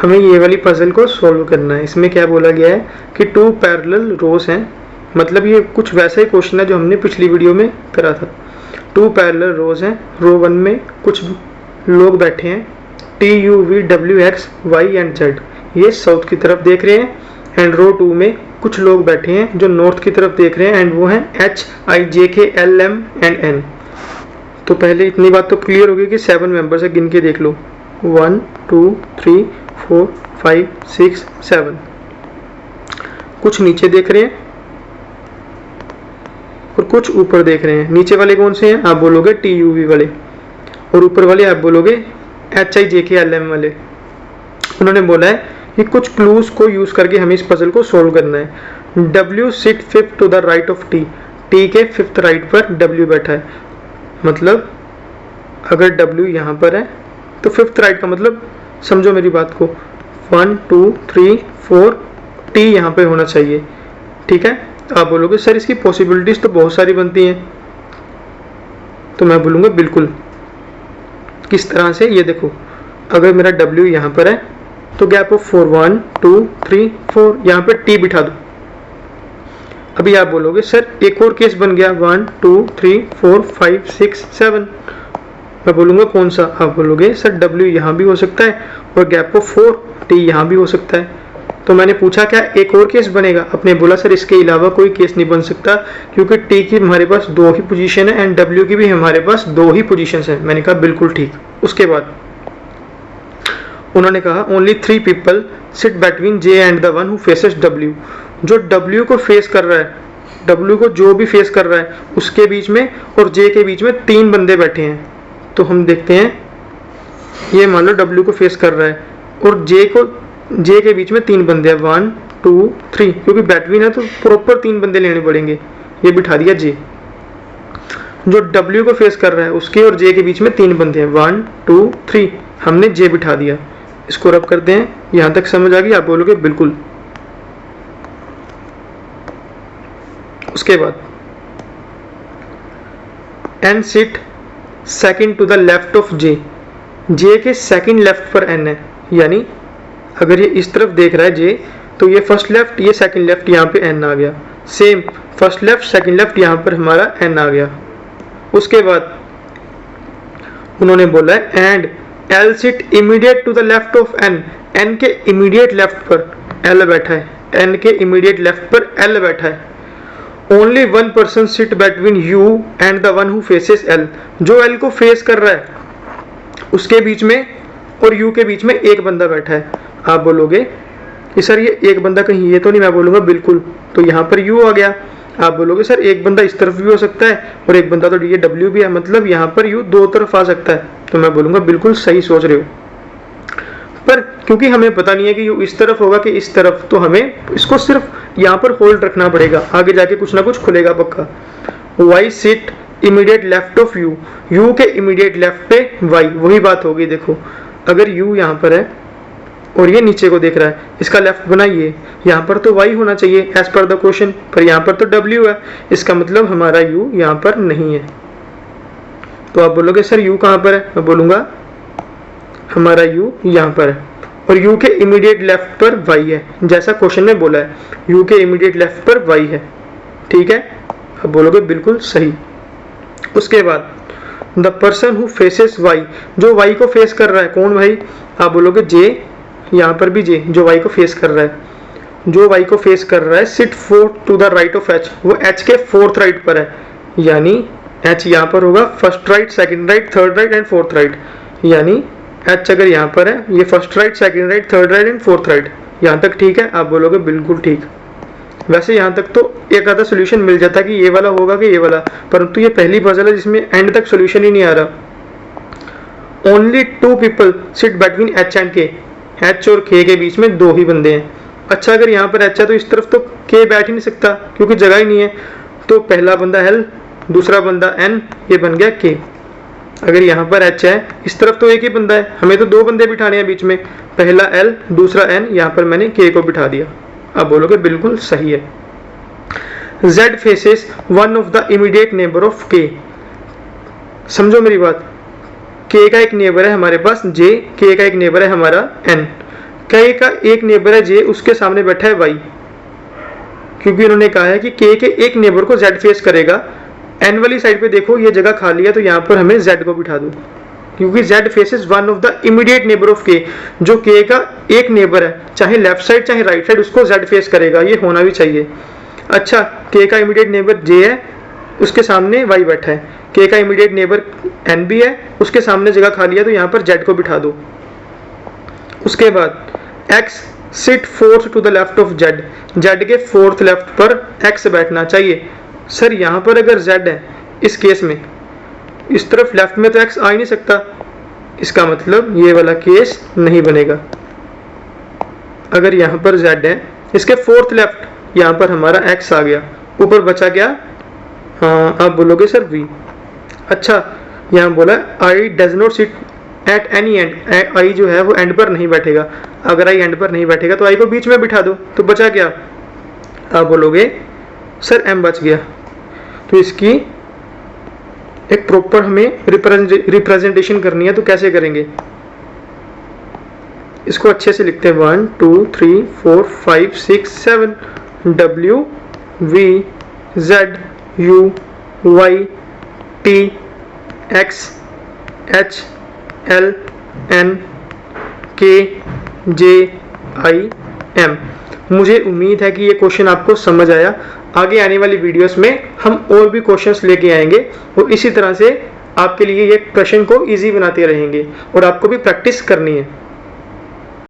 हमें ये वाली पजल को सॉल्व करना है। इसमें क्या बोला गया है कि 2 पैरेलल रोज हैं, मतलब ये कुछ वैसा ही क्वेश्चन है जो हमने पिछली वीडियो में करा था। 2 पैरेलल रोज हैं, रो 1 में कुछ लोग बैठे हैं T U V W X Y and Z, ये साउथ की तरफ देख रहे हैं, एंड रो 2 में कुछ लोग बैठे हैं जो नॉर्थ की तरफ देख रहे हैं, एंड वो हैं H I J K L M and N। तो पहले इतनी बात तो क्लियर होगी कि 7 मेंबर्स है, गिन के देख लो 1 2 3 4 5 6 7। कुछ नीचे देख रहे हैं और कुछ ऊपर देख रहे हैं। नीचे वाले कौन से हैं? आप बोलोगे TUV वाले, और ऊपर वाले आप बोलोगे HIJKLM वाले। उन्होंने बोला है कि कुछ क्लूज को यूज करके हमें इस पजल को सोल्व करना है। W sit 5th to the right of T, T के 5th राइट पर W बैठा है, मतलब अगर W यहाँ पर है तो 5th राइट का मतलब समझो मेरी बात को, 1 2 3 4 T यहाँ पे होना चाहिए, ठीक है। आप बोलोगे सर इसकी पॉसिबिलिटीज तो बहुत सारी बनती हैं, तो मैं बोलूँगा बिल्कुल। किस तरह से? ये देखो, अगर मेरा W यहाँ पर है तो गैप ऑफ 4 1 2 3 4 यहाँ पे T बिठा दो। अभी आप बोलोगे सर एक और केस बन गया 1 2 3 4 5 6 7, मैं बोलूँगा कौन सा? आप बोलोगे सर W यहाँ भी हो सकता है और गैप ऑफ 4 T यहाँ भी हो सकता है। तो मैंने पूछा क्या एक और केस बनेगा? आपने बोला सर इसके अलावा कोई केस नहीं बन सकता क्योंकि T की हमारे पास 2 ही पोजीशन है एंड W की भी हमारे पास 2 ही पोजीशंस है। मैंने कहा बिल्कुल ठीक। उसके बाद उन्होंने कहा only 3 people sit between J and the one who faces W। जो W को फेस कर रहा है, W को जो भी फेस कर रहा है उसके बीच में और J के बीच में 3 बंदे बैठे हैं। तो हम देखते हैं, ये मान लो W को फेस कर रहा है और J के बीच में 3 बंदे हैं 1 2 3, क्योंकि बैटवीन है तो प्रॉपर 3 बंदे लेने पड़ेंगे। ये बिठा दिया J। जो W को फेस कर रहा है उसके और J के बीच में 3 बंदे हैं 1 2 3, हमने J बिठा दिया। इसको रब करते हैं। यहां तक समझ आ गई? आप बोलोगे बिल्कुल। उसके बाद N sit second to the left of J, J के सेकंड लेफ्ट पर N है, यानी अगर ये इस तरफ देख रहा है J तो ये फर्स्ट लेफ्ट, ये सेकंड लेफ्ट, यहाँ पे N आ गया। Same first left second left, यहाँ पर हमारा N आ गया। उसके बाद उन्होंने बोला है and L sit immediate to the left of N, N के इमीडिएट लेफ्ट पर L बैठा है, N के इमीडिएट लेफ्ट पर L बैठा है। Only 1 person sit between U and the one who faces L, जो L को फेस कर रहा है उसके बीच में और U के बीच में एक बंदा बैठा है। आप बोलोगे कि सर ये एक बंदा कहीं ये तो नहीं? मैं बोलूँगा बिल्कुल। तो यहाँ पर U आ गया। आप बोलोगे सर एक बंदा इस तरफ भी हो सकता है और एक बंदा तो ये W भी है, मतलब यहाँ पर U 2 तरफ आ सकता है। तो मैं बोलूँगा बिल्कुल सही सोच रहे हो। पर क्योंकि हमें पता नहीं है कि U इस तरफ होगा कि इस तरफ, तो हमें इसको सिर्फ यहाँ पर होल्ड रखना पड़ेगा, आगे जाके कुछ ना कुछ खुलेगा पक्का। Y sit immediate left of U, U के इमीडिएट लेफ्ट पे Y, वही बात होगी। देखो अगर U यहाँ पर है और ये नीचे को देख रहा है, इसका लेफ्ट बनाइए, यहाँ पर तो Y होना चाहिए एज पर द क्वेश्चन, पर यहाँ पर तो W है, इसका मतलब हमारा U यहाँ पर नहीं है। तो आप बोलोगे सर U कहाँ पर है? मैं बोलूँगा हमारा U यहाँ पर है और U के इमीडिएट लेफ्ट पर Y है, जैसा क्वेश्चन में बोला है U के इमीडिएट लेफ्ट पर Y है, ठीक है। आप बोलोगे बिल्कुल सही। उसके बाद the person who faces Y, जो Y को फेस कर रहा है, कौन भाई? आप बोलोगे J, यहाँ पर भी J, जो Y को फेस कर रहा है, जो Y को फेस कर रहा है sit 4 to the right of H, वो H के 4th राइट पर है, यानी H यहाँ पर होगा first right second right third right and 4th right, यानी H अगर यहाँ पर है ये first right second right third right and 4th right. यहाँ तक ठीक है? आप बोलोगे बिल्कुल ठीक। वैसे यहाँ तक तो एक आधा सोल्यूशन मिल जाता कि ये वाला होगा कि ये वाला, परंतु ये पहली पजल है जिसमें एंड तक सोल्यूशन ही नहीं आ रहा। Only 2 people sit between H and K, H और K के बीच में 2 ही बंदे हैं। अच्छा अगर यहाँ पर H है तो इस तरफ तो K बैठ ही नहीं सकता क्योंकि जगह ही नहीं है, तो पहला बंदा L, दूसरा बंदा N, ये बन गया K। अगर यहाँ पर H है इस तरफ तो एक ही बंदा है, हमें तो 2 बंदे बिठाने हैं बीच में, पहला L दूसरा N, यहाँ पर मैंने K को बिठा दिया। आप बोलोगे बिल्कुल सही है। Z faces one of the immediate neighbour of K, समझो मेरी बात, K का एक नेबर है हमारे पास J, K का एक नेबर है हमारा N। के का एक नेबर है जे, उसके सामने बैठा है वाई, क्योंकि उन्होंने कहा है कि के एक नेबर को जेड फेस करेगा। एन वाली साइड पे देखो ये जगह खाली है, तो यहाँ पर हमें जेड को बिठा दो, क्योंकि z faces one of the immediate neighbour of k, जो k का एक नेबर है, चाहे लेफ्ट साइड चाहे राइट साइड, उसको z फेस करेगा, ये होना भी चाहिए। अच्छा, k का इमीडिएट नेबर j है, उसके सामने y बैठा है, k का इमीडिएट नेबर n भी है, उसके सामने जगह खाली है, तो यहाँ पर z को बिठा दो। उसके बाद x sit fourth to the left of z, z के फोर्थ लेफ्ट पर x बैठना चाहिए। सर यहाँ पर अगर z है, इस केस में इस तरफ लेफ्ट में तो x आ ही नहीं सकता, इसका मतलब ये वाला केस नहीं बनेगा। अगर यहाँ पर z है, इसके फोर्थ लेफ्ट, यहाँ पर हमारा x आ गया, ऊपर बचा क्या, हाँ आप बोलोगे सर v। अच्छा, यहाँ बोला I does not sit at any end, I जो है वो एंड पर नहीं बैठेगा। अगर आई एंड पर नहीं बैठेगा तो आई को बीच में बिठा दो, तो बचा क्या, आप बोलोगे सर m बच गया। तो इसकी एक प्रॉपर हमें रिप्रेजेंटेशन करनी है, तो कैसे करेंगे, इसको अच्छे से लिखते हैं 1 2 3 4 5 6 7 W V Z U Y T X H L N K J I M। मुझे उम्मीद है कि ये क्वेश्चन आपको समझ आया। आगे आने वाली वीडियोस में हम और भी क्वेश्चंस लेके आएंगे और इसी तरह से आपके लिए ये प्रश्न को इजी बनाते रहेंगे और आपको भी प्रैक्टिस करनी है।